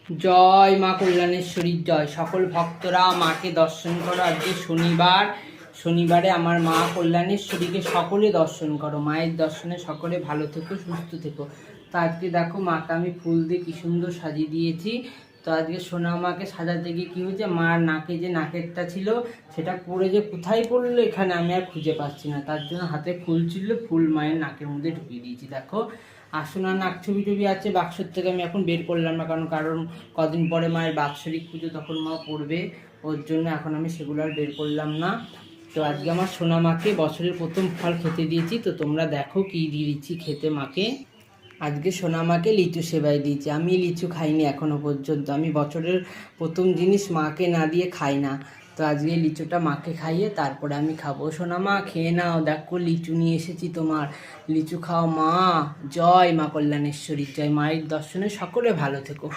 জয় মা কল্যাণেশ্বরীর জয়। সকল ভক্তরা মাকে দর্শন করো। আজকে শনিবারে আমার মা কল্যাণেশ্বরীকে সকলে দর্শন করো। মায়ের দর্শনে সকলে ভালো থেকো, সুস্থ থেকো। তো আজকে দেখো মাকে আমি ফুল দিয়ে কী সুন্দর সাজিয়ে দিয়েছি। তো আজকে সোনা মাকে সাজাতে গিয়ে কী হয়েছে, মার নাকে যে নাকেরটা ছিল সেটা পড়ে যে কোথায় পড়লো এখানে আমি আর খুঁজে পাচ্ছি না। তার জন্য হাতে ফুল ছিল, ফুল মায়ের নাকের মধ্যে ঢুকিয়ে দিয়েছি। দেখো আসোনা নাক ছবি টবি আছে বাক্সর থেকে, আমি এখন বের করলাম না, কারণ কদিন পরে মায়ের বাৎসরিক পুজো, তখন মা পড়বে, ওর জন্য এখন আমি সেগুলো আর বের করলাম না। তো আজকে আমার সোনা মাকে বছরের প্রথম ফল খেতে দিয়েছি। তো তোমরা দেখো কী দিয়ে দিচ্ছি খেতে মাকে। আজকে সোনা মাকে লিচু সেবাই দিয়েছি। আমি লিচু খাইনি এখনও পর্যন্ত, আমি বছরের প্রথম জিনিস মাকে না দিয়ে খাই না। তো আজকে লিচুটা মাকে খাইয়ে তারপরে আমি খাবো। সোনা মা খেয়ে নাও, দেখো লিচু নিয়ে এসেছি তোমার, লিচু খাও মা। জয় মা কল্যাণেশ্বরী জয়। মায়ের দর্শনে সকলে ভালো থেকো।